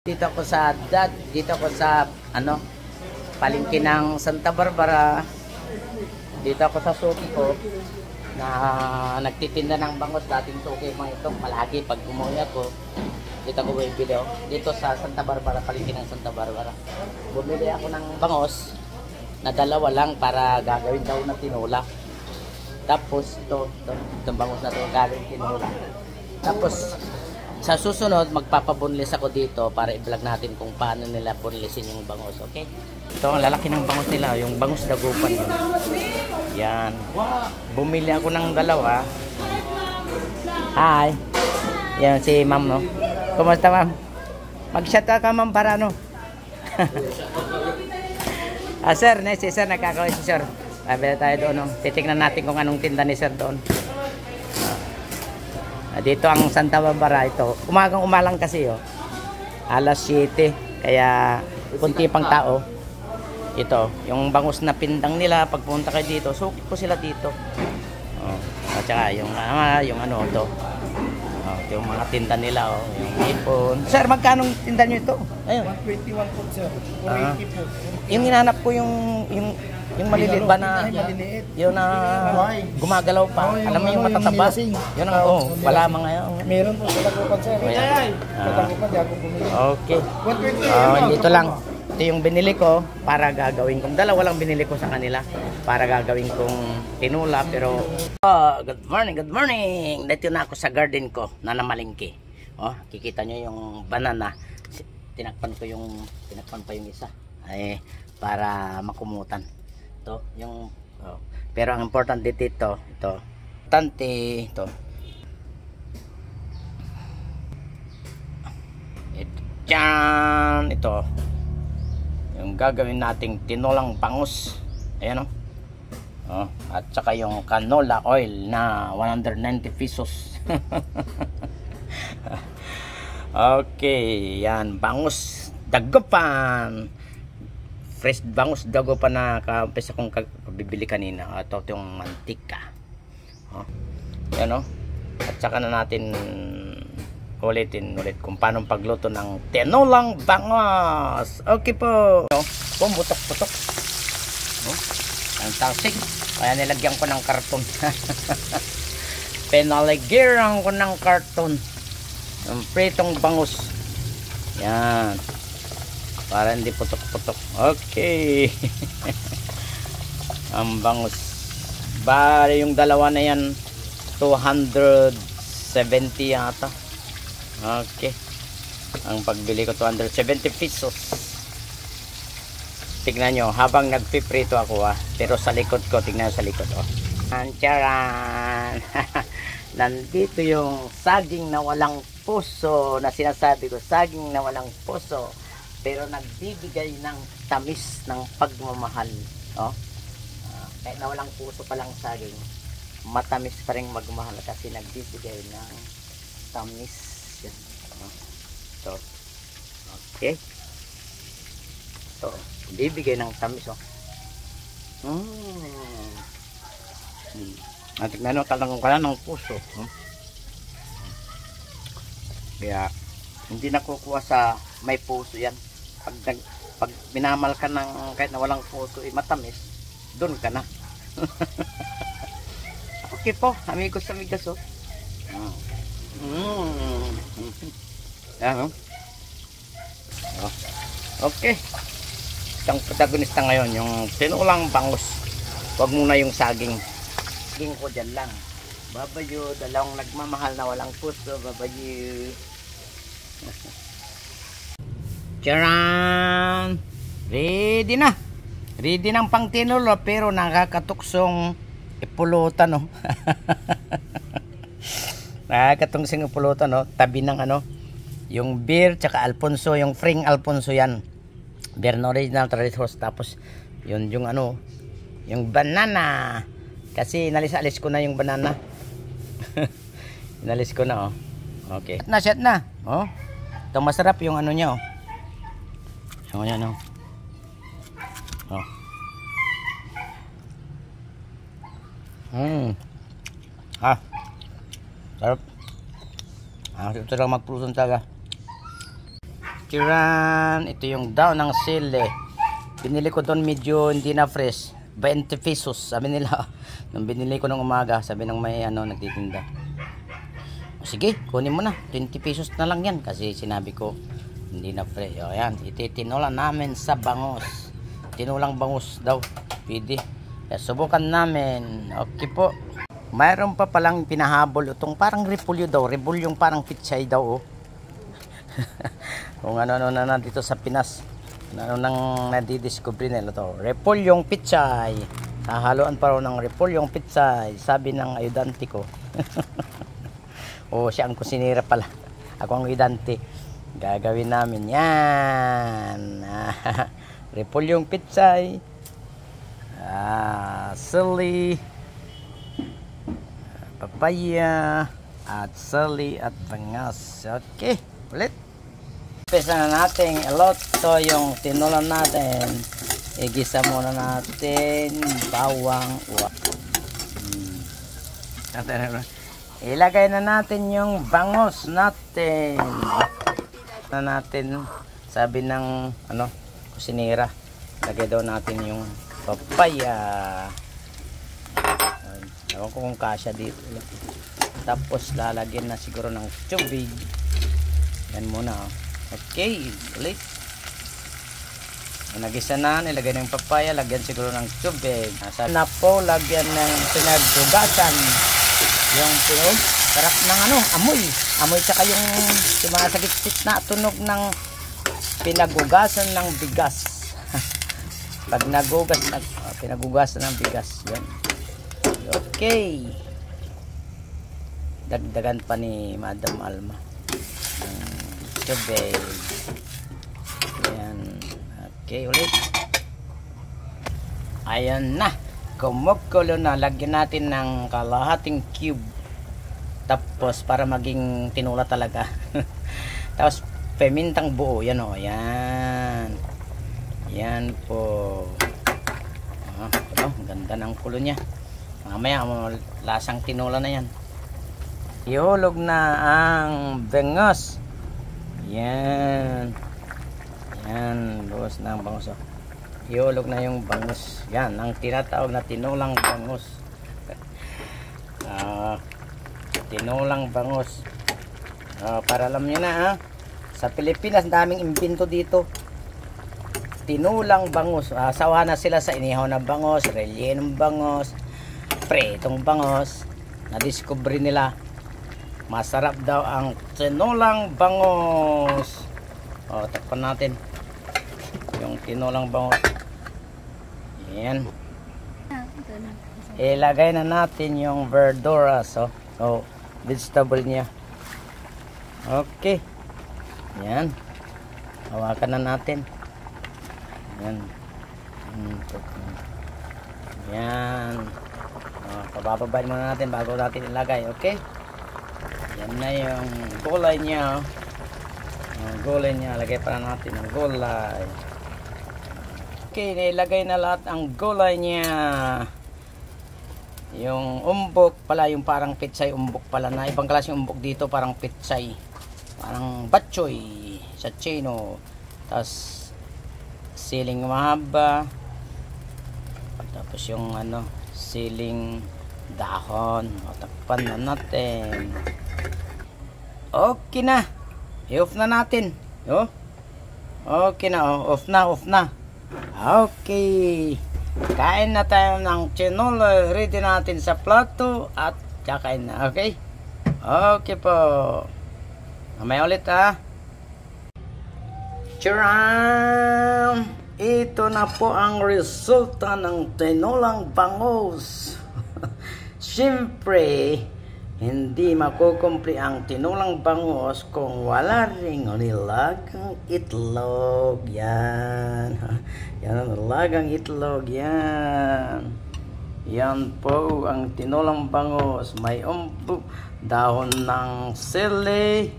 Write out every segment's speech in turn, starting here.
Dito ako sa palengke ng Santa Barbara. Dito ako sa suki ko na nagtitinda ng bangos. Dating suki mga ito palagi pag umuwi ako. Dito ako bibili dito sa Santa Barbara, palengke ng Santa Barbara. Bumili ako ng bangos na dalawa lang para gagawin daw na tinola. Tapos itong bangos na to gagawin tinola. Tapos sa susunod, magpapabunlis ako dito para i-vlog natin kung paano nila bunlisin yung bangus, okay? Ito ang lalaki ng bangus nila, yung bangus dagupan yun. Yan. Bumili ako ng dalawa. Hi. Yan si ma'am, no? Kumusta, ma'am? Mag-shot ka, ma'am, para ano? Sir, si sir, nakakawin si sir. Sabi tayo doon, no? Titignan natin kung anong tinda ni sir doon. Dito ang Santa Barbara ito. Umagang-umalang kasi alas 7. Kaya kunti pang tao. Ito, yung bangus na pindang nila pag pumunta kayo dito, sukit ko sila dito. At saka yung ano to. Yung mga tinda nila yung ipon. Sir, magkano tinda niyo ito? Ayun. 121 po, sir. 180 po. Yung hinanap ko yung maliliit ba na yun na gumagalaw pa. Alam mo yung matataba? Yun ang wala mga yun. Meron po sa Tagupan, sir. Sa Tagupan, di ako bumili. Okay. Dito lang. Ito yung binili ko para gagawin kong dalawa lang binili ko sa kanila para gagawin kong tinula. Pero good morning. Dito na ako sa garden ko na namalingki. Kikita nyo yung banana. Tinakpan pa yung isa ay para makumutan. Ito yung pero ang important dito ito ito yung gagawin nating tinolang bangus. Ayan at saka yung canola oil na 190 pesos. Okay, yan bangus dagupan. Fresh bangus dagupan na kaumpisa kong bibili kanina. Ito yung mantika. Yan at saka na natin ulitin kung paano pagluto ng tinolang bangos. Okay po. Putok-putok. Ang talsik. Kaya nilagyan ko ng karton. Pinaligiran ko ng karton. Ang pritong bangus. Yan. Para hindi putok-putok. Okay. Ang bangus. Bale yung dalawa na yan 270 yata. Okay. Ang pagbili ko 270 pesos. Tignan nyo habang nagpiprito ako pero sa likod ko, tignan sa likod Charan. Nandito yung saging na walang puso na sinasabi ko, saging na walang puso pero nagbibigay ng tamis ng pagmamahal. Kahit na walang puso pa lang saging, matamis pa rin magmahal kasi nagbibigay ng tamis. Ito. Okay. Ito. Bibigay ng tamis Tignan nyo, talang ng puso. Kaya hindi nakukuha sa may puso yan. Pag minamal ka ng kahit na walang puso, matamis, doon ka na. Okay po, amigos. Okay. Isang protagonista ngayon, yung tinulang bangus. Huwag muna yung saging. Saging ko dyan lang. Babayo, dalawang nagmamahal na walang puso. Babayo. Charan! Ready na. Ready ng pang tinulo pero nakakatuksong ipulutan nakakatuksong ipulutan tabi ng yung beer tsaka Alfonso, yung Fring Alfonso yan. Beer na original traditos. Tapos yung yung banana. Kasi inalis-alis ko na yung banana. Inalis ko na Okay. Set na. Ito masarap yung niya Yung yan Sarap. Ito lang magpulutan talaga. Chiran, ito yung daw ng sili. Binili ko doon medyo hindi na fresh. 20 pesos, sabi nila. Nung binili ko ng umaga, sabi ng may nagtitinda. O sige, kunin mo na. 20 pesos na lang yan. Kasi sinabi ko, hindi na fresh. O yan, ititinola namin sa bangus. Tinulang bangus daw. Pwede. Subukan namin. Okay po. Mayroon pa palang pinahabol. Itong parang repulyo daw. Repulyo yung parang pitsay daw. Kung ano na dito sa Pinas. Ano nang nadidiscover nila to. Repulyong pitsay. Hahaluan pa raw ng repulyong pitsay. Sabi ng ayudante ko. O siya ang kusinira pala. Ako ang ayudante. Gagawin namin yan. Repulyong pitsay. Sili. Papaya. At sili at bangas. Okay. Ulit. Pesa na natin iloto yung tinulan natin. Igisa muna natin bawang. Ilagay na natin yung bangus natin. Sabi ng kusinira, lagay daw natin yung papaya. Ewan ko kung kasya dito. Tapos lalagyan na siguro ng tubig. Yan muna. Okay, ulit. Nagisa na, nilagay ng papaya, lagyan siguro ng tubig. Na po, lagyan ng pinagdugasan. Yung sarap ng amoy. Amoy tsaka yung mga sagit-sit na tunog ng pinagugasan ng bigas. Pag pinagugasan ng bigas. Yan. Okay. Dagdagan pa ni Madam Alma. Tubig. Ayan. Okay, ulit. Ayan na. Kumukulo na. Lagyan natin ng kalahating cube. Tapos, para maging tinula talaga. Tapos, pemintang buo. Yan o. Yan. Yan po. Ganda ng kulo niya. Mamaya, lasang tinula na yan. Ihulog na ang bangus. Yan. Yan. Buhos na ang bangus. Ihulog na yung bangus. Yan. Ang tinatawag na tinulang bangus. Tinulang bangus. Para alam nyo na sa Pilipinas, daming imbento dito. Tinulang bangus. Sawa na sila sa inihaw na bangus, rellenong bangus, pretong bangus. Na-discover nila. Masarap daw ang tinulang bangus. Takpan natin yung tinulang bangus. Yan. Ilagay na natin yung verduras. Vegetable niya. Okay. Yan. Hawakan na natin. Yan. Yan. Pabababain muna natin bago natin ilagay. Okay. Yan na yung gulay niya. Gulay niya. Lagay pa natin ang gulay. Okay, nilagay na lahat ang gulay niya. Yung umbok pala, yung parang pitsay umbok pala na. Ibang klase yung umbok dito, parang pitsay. Parang batchoy sa chino. Tapos siling mahaba. Tapos yung siling dahon. Takpan na natin. Okay na. I-off na natin. Okay na. Off na. Okay. Kain na tayo ng tinola. Ready natin sa plato. At kakain na. Okay? Okay po. Mamaya ulit Charam! Ito na po ang resulta ng tinolang bangus. Siyempre, hindi makukumpli ang tinulang bangus kung wala ring nilagang itlog. Yan. Yan ang nilagang itlog. Yan. Yan po ang tinulang bangus. May dahon ng sili.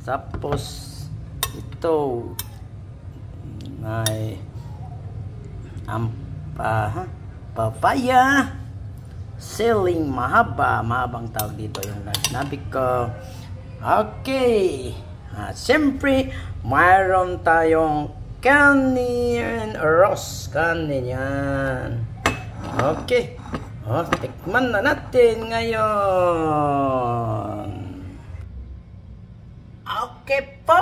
Tapos ito may papaya. Siling mahabang tawag dito yung sinabi ko. Okay. Siyempre, mayroon tayong kanin roast. Kanin yan. Okay. Tikman na natin ngayon. Okay po.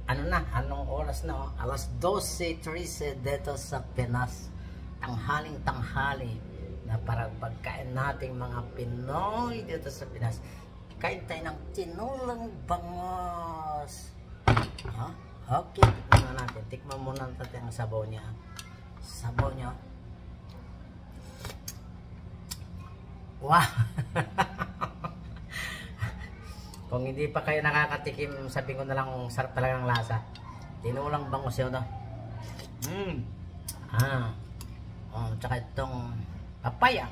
Ano na? Anong oras na? Alas 12:13 dito sa Pinas. Tanghaling-tanghali na parang pagkain nating mga Pinoy dito sa Pinas. Kain tayo ng tinulang bangos. Okay, tikman na natin. Tikman muna natin ang sabaw niya. Sabaw niya. Wow! Kung hindi pa kayo nakakatikim, sabi ko na lang sarap talaga ang lasa. Tinulang bangos yun, no? Tsaka itong papaya.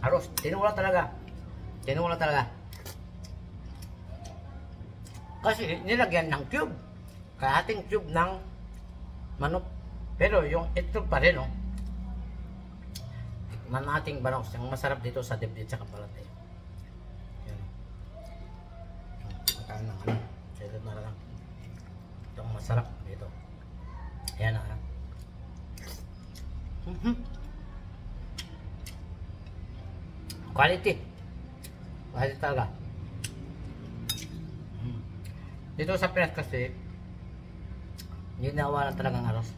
Aros, tinula talaga. Tinula talaga. Kasi nilagyan ng cube. Kalahating cube ng manok. Pero yung ito pa rin, no? Manating bangus yang masarap dito sa dibdib sa kapalatay. Yan. Makain ng ano. Silid na lang. Itong masarap dito. Ayan na. Quality. Quality talaga. Dito sa Pinas kasi hindi nawalan talagang aros.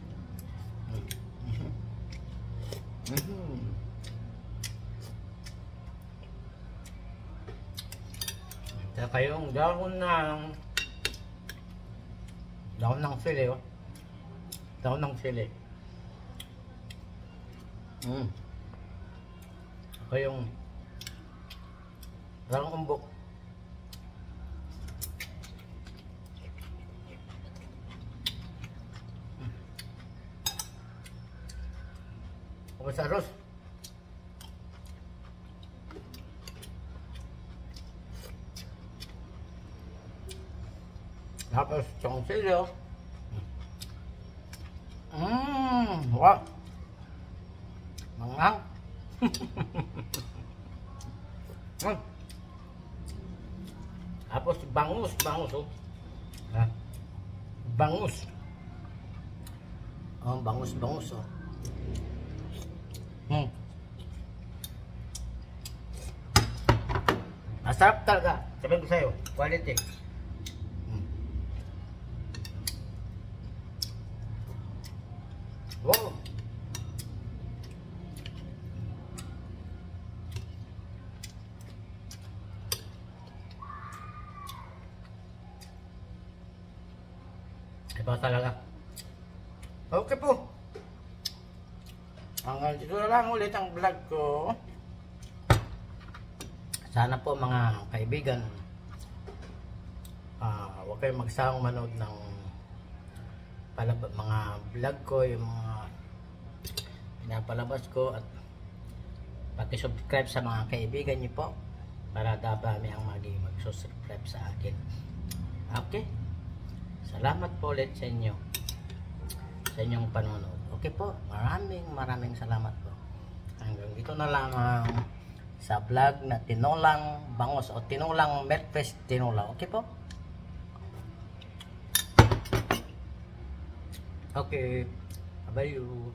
Saka yung dahon ng sili, oh. Dahon ng sili. Saka yung parang umbok. Tapos arroz. Tapos itong sili, oh. Wow. Mangang. Tapos bangus, oh. Bangus. Bangus, oh. Masarap talaga. Sabihin ko sa'yo, quality. Wow. Iba talaga. Okay po. Hanggang dito na lang ulit ang vlog ko. Sana po mga kaibigan, huwag kayong magsawang manood ng mga vlog ko, yung mga pinapalabas ko, at pati subscribe sa mga kaibigan niyo po para dami ang mag-subscribe sa akin. Okay, salamat po ulit sa inyo, sa inyong panonood. Okay po, maraming salamat po. Hanggang dito na lang sa vlog na tinulang bangos o tinulang Medfresh tinula. Okay po. Okay, bye you.